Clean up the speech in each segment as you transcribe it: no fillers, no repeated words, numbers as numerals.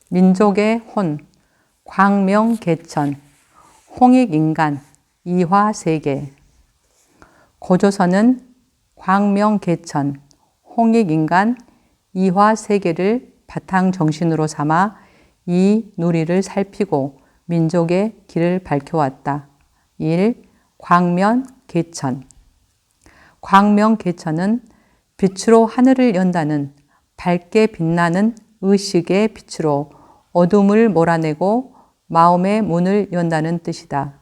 민족의 혼, 광명개천, 홍익인간, 이화세계. 고조선은 광명개천, 홍익인간, 이화세계를 바탕정신으로 삼아 이 누리를 살피고 민족의 길을 밝혀왔다. 1. 광명개천. 광명개천은 빛으로 하늘을 연다는 밝게 빛나는 의식의 빛으로 어둠을 몰아내고 마음의 문을 연다는 뜻이다.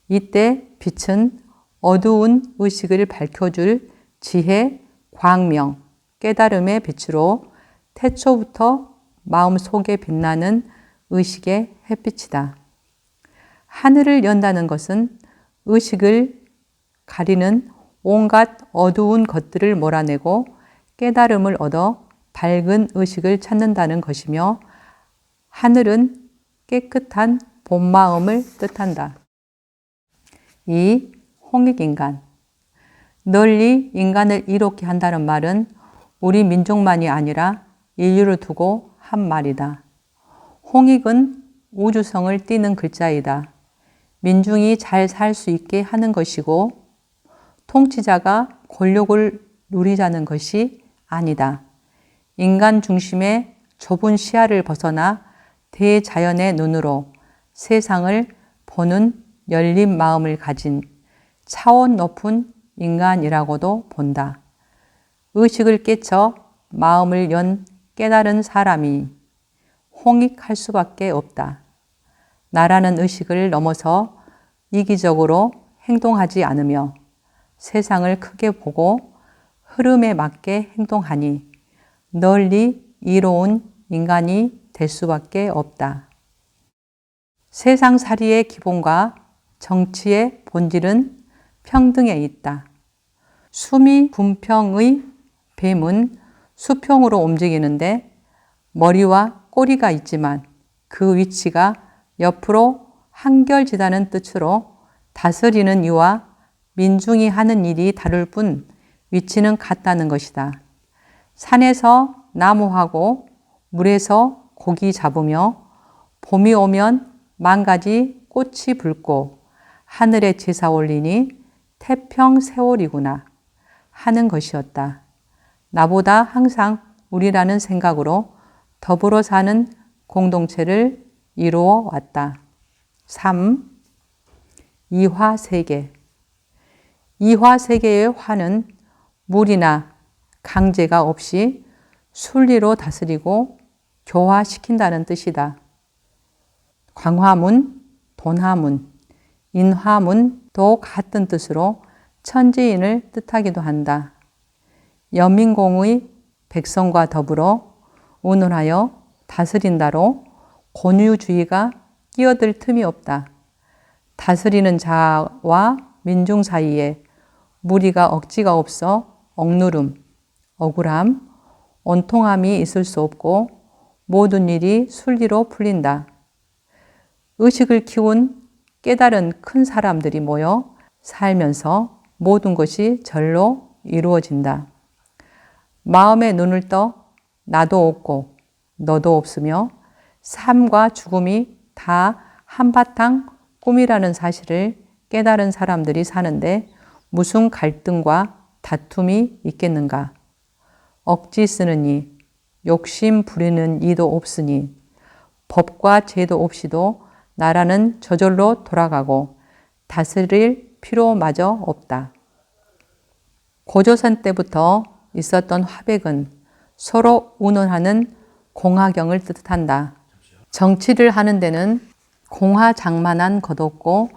이때 빛은 어두운 의식을 밝혀줄 지혜, 광명, 깨달음의 빛으로 태초부터 마음속에 빛나는 의식의 햇빛이다. 하늘을 연다는 것은 의식을 가리는 온갖 어두운 것들을 몰아내고 깨달음을 얻어 밝은 의식을 찾는다는 것이며, 하늘은 깨끗한 본마음을 뜻한다. 2. 홍익인간. 널리 인간을 이롭게 한다는 말은 우리 민족만이 아니라 인류를 두고 한 말이다. 홍익은 우주성을 띠는 글자이다. 민중이 잘 살 수 있게 하는 것이고 통치자가 권력을 누리자는 것이 아니다. 인간 중심의 좁은 시야를 벗어나 대자연의 눈으로 세상을 보는 열린 마음을 가진 차원 높은 인간이라고도 본다. 의식을 깨쳐 마음을 연 깨달은 사람이 홍익할 수밖에 없다. 나라는 의식을 넘어서 이기적으로 행동하지 않으며 세상을 크게 보고 흐름에 맞게 행동하니 널리 이로운 인간이 될 수밖에 없다. 세상살이의 기본과 정치의 본질은 평등에 있다. 수미 분평의 뱀은 수평으로 움직이는데 머리와 꼬리가 있지만 그 위치가 옆으로 한결지다는 뜻으로 다스리는 이와 민중이 하는 일이 다를 뿐 위치는 같다는 것이다. 산에서 나무하고 물에서 고기 잡으며 봄이 오면 만가지 꽃이 불고 하늘에 제사 올리니 태평 세월이구나 하는 것이었다. 나보다 항상 우리라는 생각으로 더불어 사는 공동체를 이루어 왔다. 3. 이화세계. 이화세계의 화는 물이나 강제가 없이 순리로 다스리고 교화시킨다는 뜻이다. 광화문, 돈화문, 인화문도 같은 뜻으로 천지인을 뜻하기도 한다. 연민공의 백성과 더불어 운운하여 다스린다로 권유주의가 끼어들 틈이 없다. 다스리는 자와 민중 사이에 무리가 억지가 없어 억누름, 억울함, 온통함이 있을 수 없고 모든 일이 순리로 풀린다. 의식을 키운 깨달은 큰 사람들이 모여 살면서 모든 것이 절로 이루어진다. 마음의 눈을 떠 나도 없고 너도 없으며 삶과 죽음이 다 한바탕 꿈이라는 사실을 깨달은 사람들이 사는데 무슨 갈등과 다툼이 있겠는가? 억지 쓰는 이, 욕심 부리는 이도 없으니 법과 제도 없이도 나라는 저절로 돌아가고 다스릴 필요마저 없다. 고조선 때부터 있었던 화백은 서로 운운하는 공화경을 뜻한다. 정치를 하는 데는 공화장만한 것 없고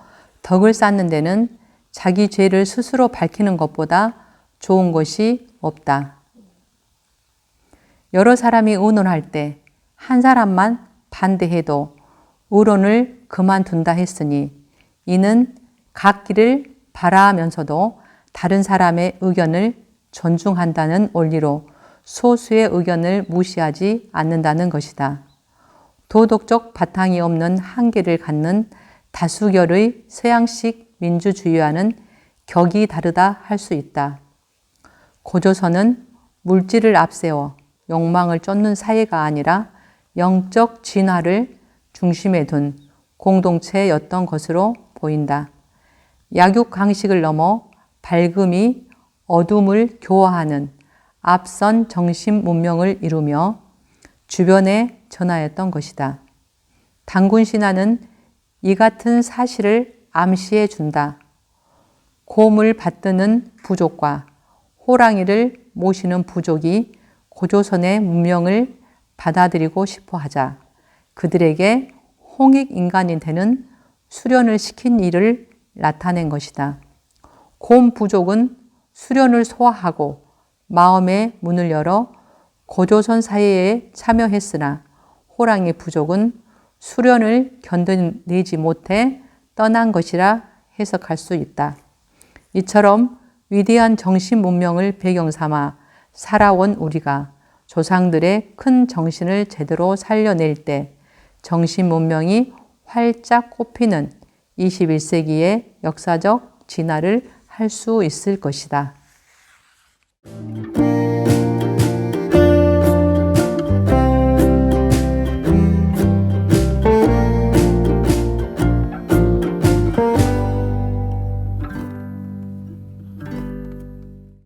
덕을 쌓는 데는 자기 죄를 스스로 밝히는 것보다 좋은 것이 없다. 여러 사람이 의논할 때 한 사람만 반대해도 의론을 그만둔다 했으니 이는 각 길을 바라면서도 다른 사람의 의견을 존중한다는 원리로 소수의 의견을 무시하지 않는다는 것이다. 도덕적 바탕이 없는 한계를 갖는 다수결의 서양식 민주주의와는 격이 다르다 할 수 있다. 고조선은 물질을 앞세워 욕망을 쫓는 사회가 아니라 영적 진화를 중심에 둔 공동체였던 것으로 보인다. 약육강식을 넘어 밝음이 어둠을 교화하는 앞선 정신 문명을 이루며 주변에 전하였던 것이다. 단군 신화는 이 같은 사실을 암시해 준다. 곰을 받드는 부족과 호랑이를 모시는 부족이 고조선의 문명을 받아들이고 싶어 하자 그들에게 홍익인간이 되는 수련을 시킨 일을 나타낸 것이다. 곰 부족은 수련을 소화하고 마음의 문을 열어 고조선 사회에 참여했으나 호랑이 부족은 수련을 견뎌내지 못해 떠난 것이라 해석할 수 있다. 이처럼 위대한 정신 문명을 배경 삼아 살아온 우리가 조상들의 큰 정신을 제대로 살려낼 때 정신 문명이 활짝 꽃피는 21세기의 역사적 진화를 할 수 있을 것이다.